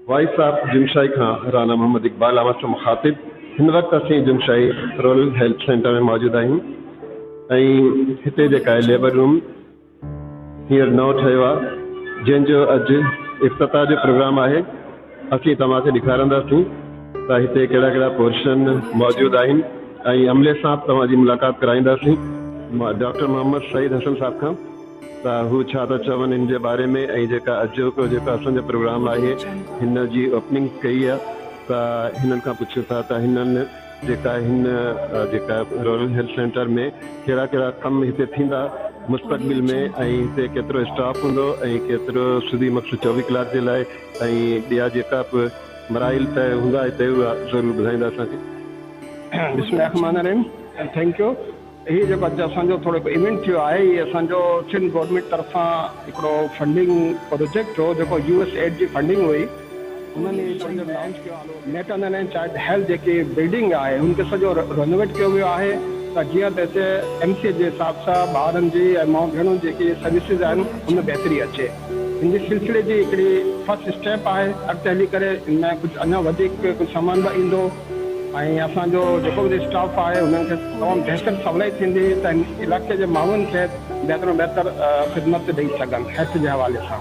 Voice of जुमशाही खां राना मोहम्मद इकबाल आवाज़ जो मुखातिब। हिन वक़्तु असीं जुमशाही रूरल हेल्थ सेंटर में मौजूद आहियूं ऐं हिते जेका आहे लेबर रूम हींअर नओं ठहियो आहे, जंहिंजो अॼु इफ़्तिताह जो प्रोग्राम आहे। असीं तव्हांखे ॾेखारींदासीं त हिते कहिड़ा कहिड़ा पोर्शन मौजूदु आहिनि ऐं अमले सां तव्हांजी मुलाक़ात कराईंदासीं डॉक्टर मोहम्मद सईद हसन साहब खां। त हू छा था चवनि इन जे बारे में ऐं जेका अॼोको जेका असांजो प्रोग्राम आहे हिन जी ओपनिंग कई आहे, त हिननि खां पुछूं था त हिननि जेका रूरल हेल्थ सेंटर में कहिड़ा कहिड़ा कम हिते थींदा मुस्तक़बिल में ऐं हिते केतिरो स्टाफ हूंदो ऐं केतिरो सुधी मक़सद 24 कलाक जे लाइ ऐं ॿिया जेका बि मराइल तय हूंदा हिते उहा ज़रूरु ॿुधाईंदा असांखे। बिस्मिल्लाहिर्रहमानिर्रहीम, थैंक यू। हीअ जेको अॼु असांजो थोरो इवेंट थियो आहे, हीअ असांजो सिंध गवर्नमेंट तरफ़ां हिकिड़ो फंडिंग प्रोजेक्ट हो जेको USAID जी फंडिंग हुई। उन्हनि लॉन्च कयो मैटरनल एंड चाइल्ड हेल्थ जेकी बिल्डिंग आहे हुनखे सॼो रेनोवेट कयो वियो आहे, त जीअं त हिते MCA जे हिसाब सां ॿारनि जी ऐं माउ भेणुनि जेकी सर्विसिस आहिनि हुन बहितरी अचे। हिन जे सिलसिले जी हिकिड़ी फर्स्ट स्टेप आहे। अॻिते हली करे हिन में कुझु अञा वधीक कुझु सामान बि ईंदो ऐं असांजो जेको बि स्टाफ आहे हुननि खे तमामु बहितर सवलाई थींदी त हिन इलाइक़े जे माण्हुनि खे बहितर में बहितर ख़िदमत ॾेई सघनि हेल्थ जे हवाले सां।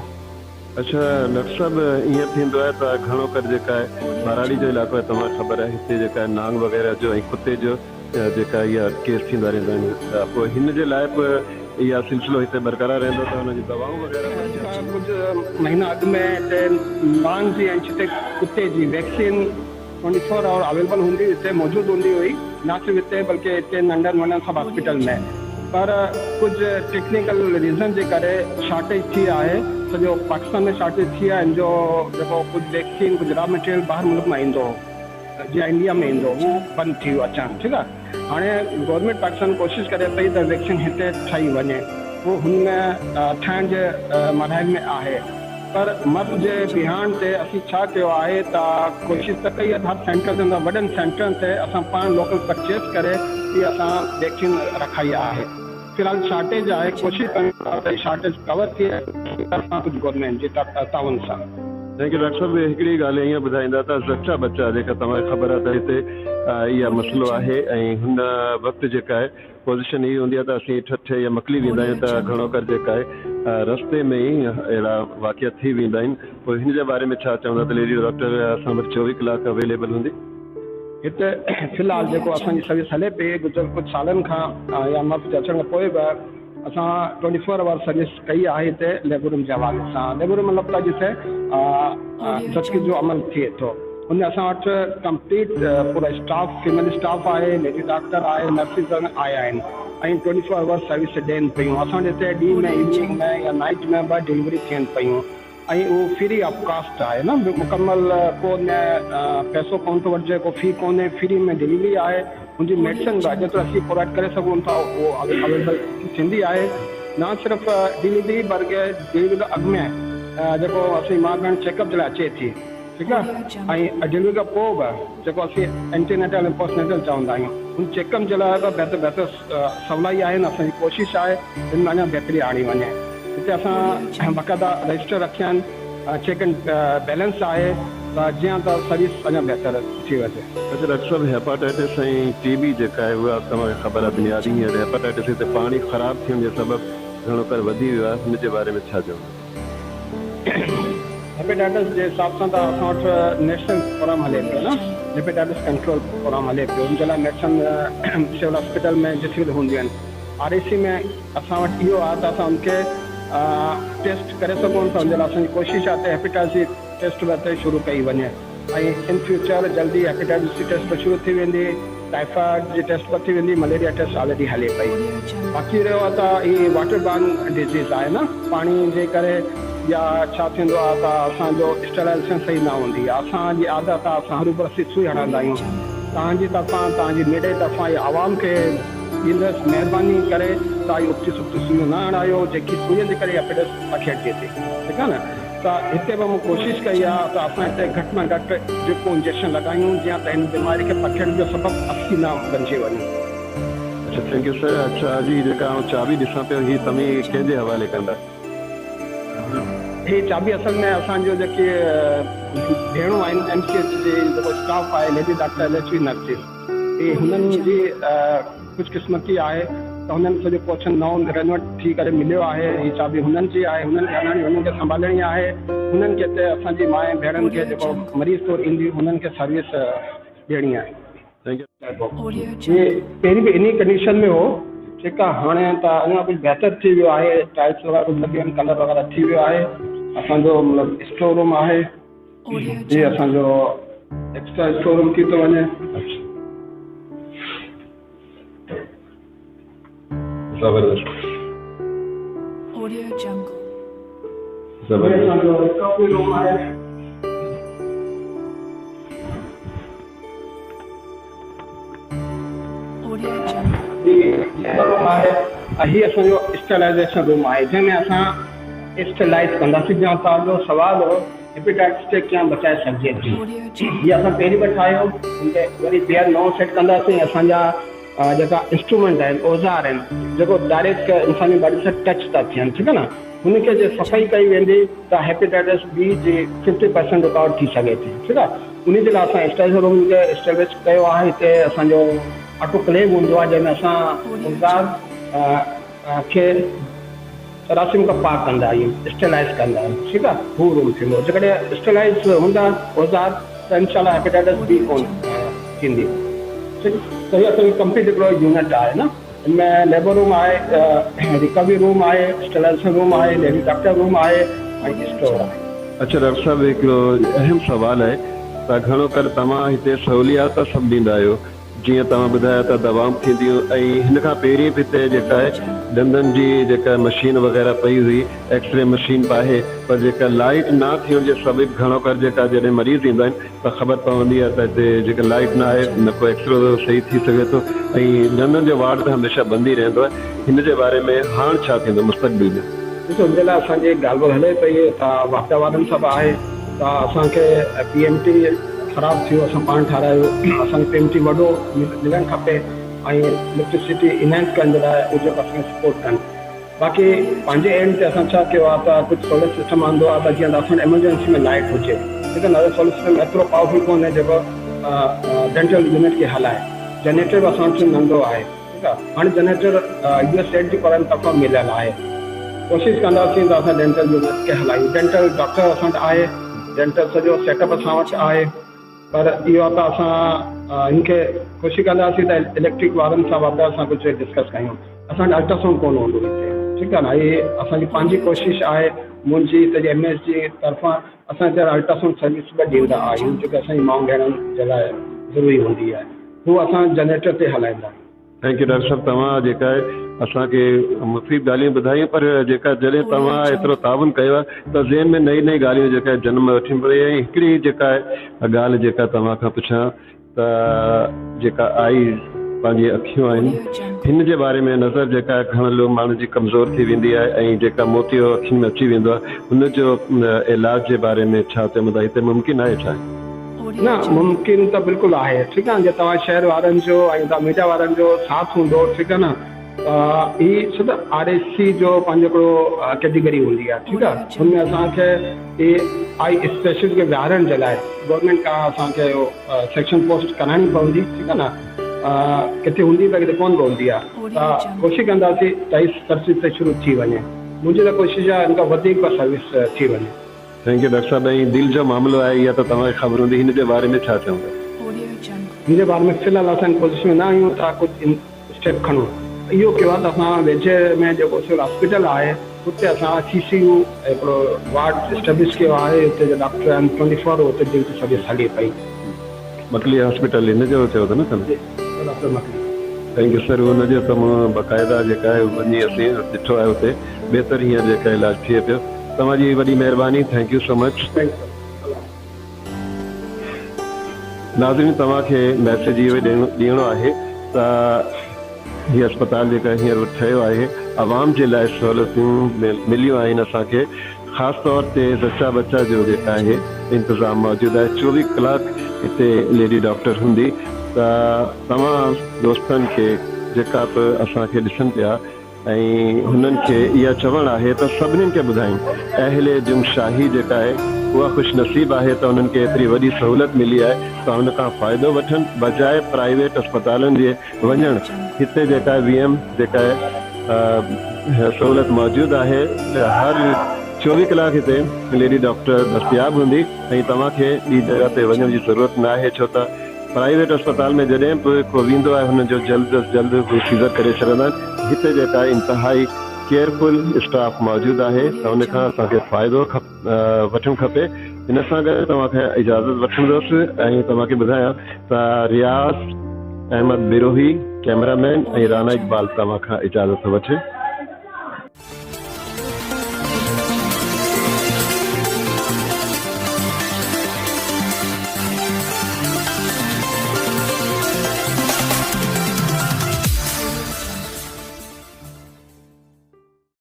अच्छा डॉक्टर साहब, ईअं थींदो आहे त घणो करे जेका आहे बाराड़ी जो इलाइक़ो आहे, तव्हांखे ख़बर आहे हिते जेका आहे नांग वग़ैरह जो ऐं कुते जो जेका इहा केस थींदा रहंदा आहिनि, त पोइ हिन जे लाइ बि इहा सिलसिलो हिते बरक़रार रहंदो त हुनजी दवाऊं वग़ैरह? कुझु महीना अॻु में हिते नांग जी ऐं चिते कुते जी वैक्सीन 24 आवर अवेलेबल हूंदी, हिते मौजूदु हूंदी हुई, न सिर्फ़ु हिते बल्कि हिते नंढनि वॾनि सभु हॉस्पिटल में। पर कुझु टेक्निकल रीज़न जे करे शॉर्टेज थी आहे, सॼो पाकिस्तान में शॉर्टेज थी आहे। हिन जो जेको कुझु वैक्सीन कुझु रॉ मटेरियल ॿाहिरि मुल्क मां ईंदो हो, जीअं इंडिया में ईंदो उहो बंदि थी वियो अचणु। ठीकु आहे, हाणे गवर्नमेंट पाकिस्तान कोशिशि करे पई त वैक्सीन हिते ठही वञे, उहो हुन में ठाहिण जे मरहल में आहे। पर मर्ज़ जे बिहान ते असीं छा कयो आहे त कोशिशि त कई आहे हर सेंटर ते वॾनि सेंटरनि ते असां पाण लोकल परचेस करे इहा असां वैक्सीन रखाई आहे। फ़िलहाल शॉर्टेज आहे, कोशिशि कयूं शॉर्टेज कवर थिए कुझु गवर्नमेंट जे ताउन सां। थैंक यू डॉक्टर साहब। हिकिड़ी ॻाल्हि ईअं ॿुधाईंदा त ज़च्चा बच्चा जेका तव्हांखे ख़बर आहे त हिते इहा मसइलो आहे ऐं हुन वक़्तु जेका आहे पोज़ीशन हीअ हूंदी आहे त असीं ठठे या मकली वेंदा आहियूं त घणो करे जेका आहे रस्ते में ई अहिड़ा वाक़िया थी वेंदा आहिनि। पोइ हिन जे बारे में छा चवंदा त लेडी डॉक्टर असां वटि 24 कलाक अवेलेबल हूंदी? हिते फ़िलहाल जेको असांजी सर्विस हले पई गुज़िरियल कुझु सालनि खां या मर्ज़ जे अचण खां पोइ बि असां 24 आवर सर्विस कई आहे हिते लेबर रूम जे हवाले सां। लेबर रूम मतिलबु त जिते ज़चकी जो अमल थिए थो हुन असां वटि कंप्लीट पूरा स्टाफ फीमेल स्टाफ आहे, लेडी डॉक्टर आहे, नर्सिस आया आहिनि ऐं 24 आवर सर्विस ॾियनि पियूं। असां हिते ॾींहं में इवनिंग में या नाइट में बि डिलीवरी थियनि पियूं ऐं उहो फ्री ऑफ कास्ट आहे न, मुकमल को न पैसो कोन थो वठिजे, को फी कोन्हे, फ्री में डिलीवरी आहे। हुनजी मेडिसिन बि जेतिरो असीं प्रोवाइड करे सघूं था उहो अवेलेबल थींदी आहे। न सिर्फ़ु डिलीवरी बल्कि डिलीवरी खां अॻु में जेको असीं मां भेण चेकअप जे लाइ अचे थी, ठीकु आहे, ऐं डिलीवरी खां पोइ बि जेको असीं एंटीनेटल ऐं पोस्टनेटल चवंदा आहियूं हुन चेकअप जे लाइ बि बहितर सवलाई आहे न। असांजी कोशिशि आहे हिन में अञा बहितरी आणी वञे। हिते असां बाक़ाइदा रजिस्टर रखिया आहिनि, चेक एंड बैलेंस आहे, त जीअं त सर्विस अञा बहितर थी वञे। अच्छा डॉक्टर साहब, हेपाटाइटिस ऐं TB जेका आहे उहा तव्हांखे ख़बर आहे बुनियादी हींअर हेपाटाइटिस हिते पाणी ख़राबु थियण जे सबबु घणो करे वधी वियो आहे, हुन जे बारे में छा चवंदा? हेपेटाइटिस जे हिसाब सां त असां वटि नेशनल प्रोग्राम हले पियो न, हेपेटाइटिस कंट्रोल प्रोग्राम हले पियो। हुन जे लाइ मेडिसिन सिविल हॉस्पिटल में डिस्ट्रिक्ट हूंदियूं आहिनि। RAC में असां वटि इहो आहे त असां हुनखे टेस्ट करे सघूं था। हुन जे लाइ असांजी कोशिशि आहे त हेपेटाइटिस जी टेस्ट बि शुरू कई वञे ऐं इन फ्यूचर जल्दी हेपेटाइटिस जी टेस्ट शुरू थी वेंदी, टाइफाइड जी टेस्ट बि थी वेंदी, मलेरिया टेस्ट ऑलरेडी हले पई। बाक़ी रहियो आहे त हीअ वाटर बॉर्न डिज़ीज़ आहे न, पाणी जे करे या छा थींदो आहे त असांजो स्टेराइज़ेशन सही न हूंदी आहे। असांजी आदत आहे असां हरू भरू सुई हणंदा आहियूं। तव्हांजी तरफ़ां तव्हांजी मेडे तरफ़ां इहा आवाम खे ईंदसि महिरबानी करे तव्हां इहो उक्ती सुक्ती सुइयूं न हणायो जेकी सुईअ जे करे हेपेटाइटिस पखेड़िजे थी, ठीकु आहे न। त हिते बि मूं कोशिशि कई आहे त असां हिते घटि में घटि जेको इंजेक्शन लॻायूं जीअं त हिन बीमारी खे पखेड़ण जो सबबु असी न बणिजी वञे। अच्छा थैंक यू सर। अच्छा जी जेका चाबी ॾिसां पियो हीअ तव्हीं कंहिंजे हवाले कंदा? ही चाबी असल में असांजो जेके भेणूं आहिनि MCH जे जेको स्टाफ आहे लेडी डॉक्टर LHV नर्सिस ही हुननि जी ख़ुशकिस्मती आहे त हुननि सॼो पोर्शन नओं रेनोवेट थी करे मिलियो आहे। ही चाबी हुननि जी आहे, हुननि खे हलाइणी, हुननि खे संभालणी आहे। हुननि खे हिते असांजी माए भेणनि खे जेको मरीज़ तौरु ईंदी हुननि खे सर्विस ॾियणी आहे। ये पहिरीं बि इन कंडीशन में हो, ठीकु आहे। हाणे त अञा कुझु बहितर थी वियो आहे, टाइल्स वग़ैरह कुझु लॻियूं आहिनि, कलर वग़ैरह थी वियो आहे। असांजो मतिलबु स्टोर रूम आहे, जी असांजो एक्स्ट्रा स्टोर रूम थी थो वञे। ज़बरदस्त असांजो कॉफी रूम आहे, रूम आहे। हीअ असांजो स्टेलाइज़ेशन रूम आहे जंहिंमें असां स्टेलाइज़ कंदासीं। जंहिं तव्हांजो सुवालु हो हेपेटाइटिस खे कीअं बचाए सघिजे थी, हीअ असां पहिरीं बि ठाहियो, हिनखे वरी ॿीहर नओं सेट कंदासीं। असांजा जेका इंस्ट्रूमेंट आहिनि, औज़ार आहिनि, जेको डायरेक्ट इंसानी बॉडी सां टच था थियनि, ठीकु आहे न, हुनखे जे सफ़ाई कई वेंदी त हेपेटाइटिस B जी 50% रुकावट थी सघे थी, ठीकु आहे। उन जे लाइ असां स्टेज रूम खे एस्टेब्लिश कयो आहे। हिते असांजो ऑटोक्लेव हूंदो आहे जंहिंमें असां औज़ार खे रासिम खां पाक कंदा आहियूं, स्टेलाइज़ कंदा आहियूं, ठीकु आहे। हू रूम थींदो, जेकॾहिं स्टेलाइज़ हूंदा औज़ार त इनशाला हेपेटाइटिस B कोन थींदी। तो ये असल कंप्लीट हिकिड़ो यूनिट आहे न। इनमें लेबर रूम आहे, रिकवरी रूम आहे, स्टेलाइज़ेशन रूम आहे, लेडी डॉक्टर रूम आहे ऐं स्टोर आहे। अच्छा डॉक्टर साहब, हिकिड़ो अहम सुवालु आहे त घणो करे तव्हां हिते सहूलियात सभु ॾींदा आहियो, जीअं तव्हां ॿुधायो त दवाऊं थींदियूं, ऐं हिन खां पहिरीं बि हिते जेका आहे ॾंदनि जी जेका मशीन वग़ैरह पई हुई, एक्सरे मशीन बि आहे, पर जेका लाइट न थियण जे सबबि घणो करे जेका जॾहिं मरीज़ ईंदा आहिनि त ख़बर पवंदी आहे त हिते जेका लाइट न आहे, न को एक्सरे सही थी सघे थो, ऐं ॾंदनि जो वार्ड त हमेशह बंदि ई रहंदो आहे। हिन जे बारे में हाणे छा थींदो मुस्तक़बिल में? ॾिसो, हिन लाइ असांजी ॻाल्हि ॿोल हले पई त वातावरण सभु आहे, त असांखे PMT ख़राबु थियो, असां पाण ठारायो, असांखे PMT वॾो मिलणु खपे ऐं इलेक्ट्रिसिटी इनहेंस करण जे लाइ उहे जेको असांखे सपोर्ट कनि। बाक़ी पंहिंजे एंड ते असां छा कयो आहे त कुझु सोलर सिस्टम आंदो आहे त जीअं त असां एमरजेंसी में लाइट हुजे, ठीकु आहे न। सोलर सिस्टम एतिरो पावरफुल कोन्हे जेको डेंटल यूनिट खे हलाए। जनरेटर बि असांजो नंढो आहे, ठीकु आहे। हाणे जनरेटर US जी पाण तरफ़ां मिलियल आहे। कोशिशि कंदासीं त असां डेंटल यूनिट खे हलायूं। डेंटल डॉक्टर असां वटि आहे, डेंटल सॼो सेटअप असां वटि आहे, पर इहो त असां हिनखे कोशिशि कंदासीं त इलेक्ट्रिक वारनि सां वापसि असां कुझु डिस्कस कयूं। असां वटि अल्ट्रासाउंड कोन हूंदो हिते, ठीकु आहे न। इहे असांजी पंहिंजी कोशिशि आहे, मुंहिंजी त MS जी तरफ़ां असां हिते अल्ट्रासाउंड सर्विस बि ॾींदा आहियूं, जेके असांजी माउ भेणनि जे लाइ ज़रूरी हूंदी आहे। हू असां जनरेटर ते हलाईंदा आहियूं। थैंक यू डॉक्टर साहब, तव्हां जेका आहे असांखे मुफ़ीद ॻाल्हियूं ॿुधायूं, पर जेका जॾहिं तव्हां एतिरो ताउन कयो आहे त ज़हन में नई नई ॻाल्हियूं जेका जनम वठी पई। ऐं हिकिड़ी जेका आहे ॻाल्हि जेका तव्हां खां पुछां त जेका आई पंहिंजी अखियूं आहिनि, हिन जे बारे में नज़र जेका आहे घणो लोग माण्हू जी कमज़ोर थी वेंदी आहे, ऐं जेका मोतियो अखियुनि में अची वेंदो आहे, हुनजो इलाज जे बारे में छा चवंदा? हिते मुमकिन आहे छा? न, मुमकिन त बिल्कुलु आहे, ठीकु आहे। जे तव्हां शहर वारनि जो ऐं तव्हां मीडिया वारनि जो साथ हूंदो, ठीकु आहे न, त ही सिधो RSC जो पंहिंजो हिकिड़ो कैटेगरी हूंदी आहे, ठीकु आहे। हुनमें असांखे आई स्पेशलिस्ट खे विहारण जे लाइ गवर्नमेंट खां असांखे सेक्शन पोस्ट कराइणी पवंदी, ठीकु आहे न। किथे हूंदी त किथे कोन पवंदी आहे, त कोशिशि कंदासीं त ही सर्विस त शुरू थी वञे। मुंहिंजी त कोशिशि आहे हिन खां वधीक सर्विस थी वञे। थैंक यू डॉक्टर साहब। ऐं दिलि जो मामिलो आहे, इहा त तव्हांखे ख़बर हूंदी, हिन जे बारे में छा चवंदा? हिन जे बारे में फ़िलहालु असां पोज़िशन में न आहियूं त कुझु स्टेप खणूं। इहो कयो आहे त असां वेझे में जेको सिविल हॉस्पिटल आहे हुते असां CCU हिकिड़ो वार्ड एस्टेब्लिश कयो आहे। हुते जा डॉक्टर आहिनि 24 हुते ड्यूटी सर्विस हले पई। मकली हॉस्पिटल हिन जो चयो था न तव्हां? Doctor Makli. Thank you sir. हुनजो त मां बाक़ाइदा जेका आहे वञी असीं ॾिठो आहे, हुते बहितर हीअं जेका इलाजु थिए पियो। तव्हांजी वॾी महिरबानी, थैंक यू सो मच। नाज़रीन, तव्हांखे मैसेज इहो ॾियणो आहे त हीअ अस्पताल जेका हींअर ठहियो आहे, आवाम जे लाइ सहूलियतूं मिलियूं आहिनि असांखे। ख़ासि तौर ते ज़चा बच्चा जो जेका आहे इंतज़ाम मौजूदु आहे। 24 कलाक हिते लेडी डॉक्टर हूंदी। त तव्हां दोस्तनि खे जेका बि असांखे ॾिसनि पिया, ऐं हुननि खे इहा चवणु आहे त सभिनीनि खे ॿुधायूं अहले जुमशाही जेका आहे उहा ख़ुशनसीब आहे त उन्हनि खे एतिरी वॾी सहूलियत मिली आहे त हुन खां फ़ाइदो वठनि बजाए प्राइवेट अस्पतालनि जे वञणु। हिते जेका VM जेका आहे सहूलियत मौजूदु आहे, हर 24 कलाक हिते लेडी डॉक्टर दस्तियाब हूंदी ऐं तव्हांखे ॿी जॻह ते वञण जी ज़रूरत न आहे, छो त प्राइवेट अस्पताल में जॾहिं बि को वेंदो आहे हुनजो जल्द अज़ जल्द सीज़र करे छॾंदा आहिनि। हिते जेका आहे इंतिहाई केयरफुल स्टाफ मौजूदु आहे त हुन खां असांखे फ़ाइदो वठणु खपे। हिन सां गॾु तव्हांखे इजाज़त वठंदुसि ऐं तव्हांखे ॿुधायां त रियाज़ अहमद बिरोही कैमरामैन ऐं राना इक़बाल तव्हां खां इजाज़त वठे।